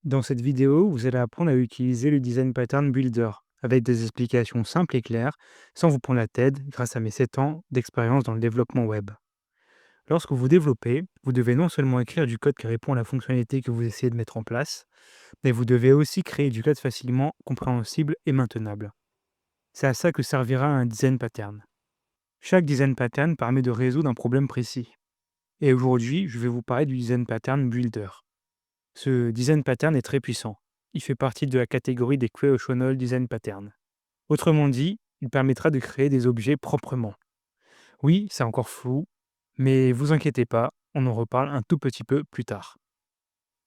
Dans cette vidéo, vous allez apprendre à utiliser le Design Pattern Builder avec des explications simples et claires, sans vous prendre la tête grâce à mes 7 ans d'expérience dans le développement web. Lorsque vous développez, vous devez non seulement écrire du code qui répond à la fonctionnalité que vous essayez de mettre en place, mais vous devez aussi créer du code facilement compréhensible et maintenable. C'est à ça que servira un Design Pattern. Chaque Design Pattern permet de résoudre un problème précis. Et aujourd'hui, je vais vous parler du Design Pattern Builder. Ce design pattern est très puissant. Il fait partie de la catégorie des Creational Design Patterns. Autrement dit, il permettra de créer des objets proprement. Oui, c'est encore flou, mais vous inquiétez pas, on en reparle un tout petit peu plus tard.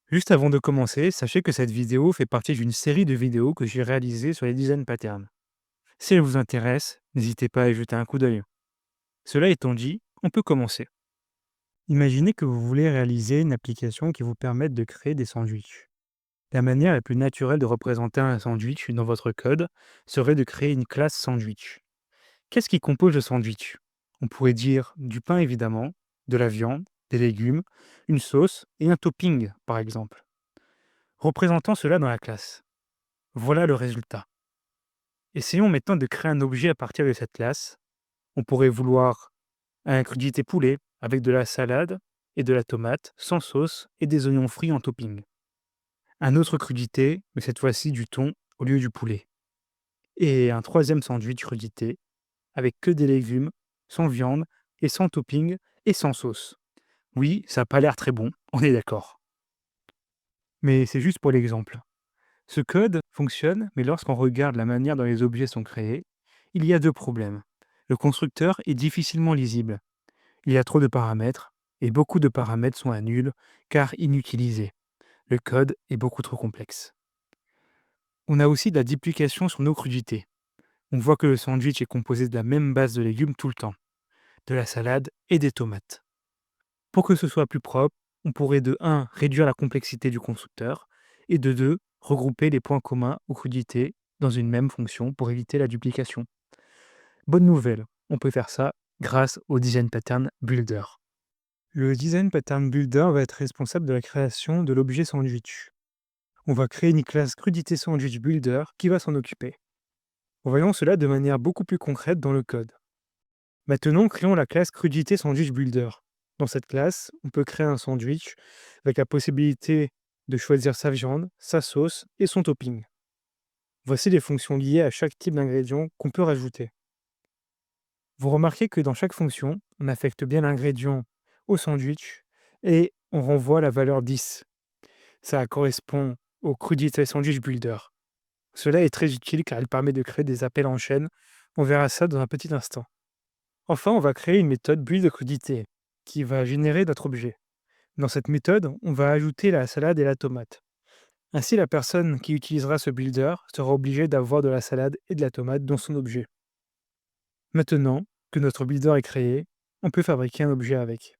Juste avant de commencer, sachez que cette vidéo fait partie d'une série de vidéos que j'ai réalisées sur les design patterns. Si elle vous intéresse, n'hésitez pas à y jeter un coup d'œil. Cela étant dit, on peut commencer. Imaginez que vous voulez réaliser une application qui vous permette de créer des sandwichs. La manière la plus naturelle de représenter un sandwich dans votre code serait de créer une classe sandwich. Qu'est-ce qui compose le sandwich? On pourrait dire du pain évidemment, de la viande, des légumes, une sauce et un topping par exemple. Représentant cela dans la classe. Voilà le résultat. Essayons maintenant de créer un objet à partir de cette classe. On pourrait vouloir un crudité poulet avec de la salade et de la tomate sans sauce et des oignons frits en topping. Un autre crudité, mais cette fois-ci du thon au lieu du poulet. Et un troisième sandwich crudité, avec que des légumes, sans viande et sans topping et sans sauce. Oui, ça n'a pas l'air très bon, on est d'accord. Mais c'est juste pour l'exemple. Ce code fonctionne, mais lorsqu'on regarde la manière dont les objets sont créés, il y a deux problèmes. Le constructeur est difficilement lisible. Il y a trop de paramètres, et beaucoup de paramètres sont à nul, car inutilisés. Le code est beaucoup trop complexe. On a aussi de la duplication sur nos crudités. On voit que le sandwich est composé de la même base de légumes tout le temps, de la salade et des tomates. Pour que ce soit plus propre, on pourrait de 1 réduire la complexité du constructeur et de 2 regrouper les points communs aux crudités dans une même fonction pour éviter la duplication. Bonne nouvelle, on peut faire ça grâce au Design Pattern Builder. Le Design Pattern Builder va être responsable de la création de l'objet sandwich. On va créer une classe crudité sandwich builder qui va s'en occuper. Voyons cela de manière beaucoup plus concrète dans le code. Maintenant, créons la classe Crudité Sandwich Builder. Dans cette classe, on peut créer un sandwich avec la possibilité de choisir sa viande, sa sauce et son topping. Voici les fonctions liées à chaque type d'ingrédient qu'on peut rajouter. Vous remarquez que dans chaque fonction, on affecte bien l'ingrédient au sandwich et on renvoie la valeur 10. Ça correspond au Crudité Sandwich Builder. Cela est très utile car il permet de créer des appels en chaîne. On verra ça dans un petit instant. Enfin, on va créer une méthode build de crudité qui va générer notre objet. Dans cette méthode, on va ajouter la salade et la tomate. Ainsi, la personne qui utilisera ce builder sera obligée d'avoir de la salade et de la tomate dans son objet. Maintenant que notre builder est créé, on peut fabriquer un objet avec.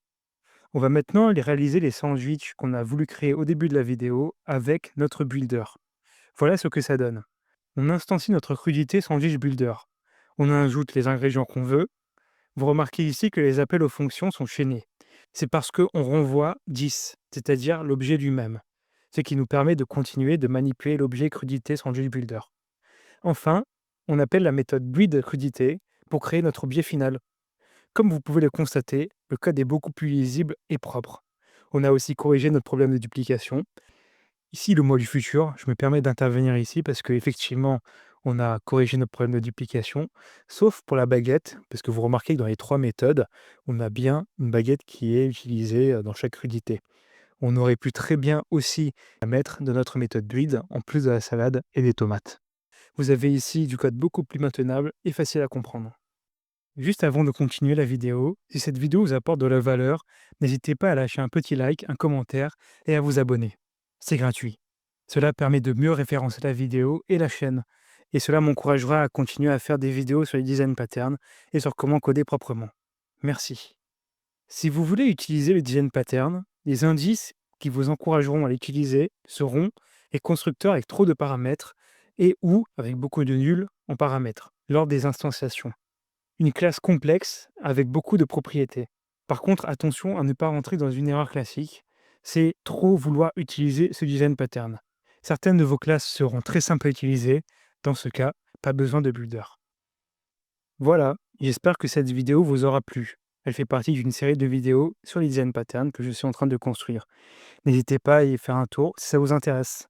On va maintenant réaliser les sandwichs qu'on a voulu créer au début de la vidéo avec notre builder. Voilà ce que ça donne. On instancie notre crudité sandwich builder. On ajoute les ingrédients qu'on veut. Vous remarquez ici que les appels aux fonctions sont chaînés. C'est parce qu'on renvoie 10, c'est-à-dire l'objet lui-même, ce qui nous permet de continuer de manipuler l'objet crudité sandwich builder. Enfin, on appelle la méthode build crudité pour créer notre objet final. Comme vous pouvez le constater, le code est beaucoup plus lisible et propre. On a aussi corrigé notre problème de duplication. Ici, le mot du futur, je me permets d'intervenir ici parce qu'effectivement, on a corrigé notre problème de duplication, sauf pour la baguette, parce que vous remarquez que dans les 3 méthodes, on a bien une baguette qui est utilisée dans chaque crudité. On aurait pu très bien aussi la mettre de notre méthode build, en plus de la salade et des tomates. Vous avez ici du code beaucoup plus maintenable et facile à comprendre. Juste avant de continuer la vidéo, si cette vidéo vous apporte de la valeur, n'hésitez pas à lâcher un petit like, un commentaire et à vous abonner. C'est gratuit. Cela permet de mieux référencer la vidéo et la chaîne. Et cela m'encouragera à continuer à faire des vidéos sur les design patterns et sur comment coder proprement. Merci. Si vous voulez utiliser le design pattern, les indices qui vous encourageront à l'utiliser seront les constructeurs avec trop de paramètres et ou avec beaucoup de nuls en paramètres lors des instanciations. Une classe complexe avec beaucoup de propriétés. Par contre, attention à ne pas rentrer dans une erreur classique, c'est trop vouloir utiliser ce design pattern. Certaines de vos classes seront très simples à utiliser. Dans ce cas, pas besoin de Builder. Voilà, j'espère que cette vidéo vous aura plu. Elle fait partie d'une série de vidéos sur les design patterns que je suis en train de construire. N'hésitez pas à y faire un tour si ça vous intéresse.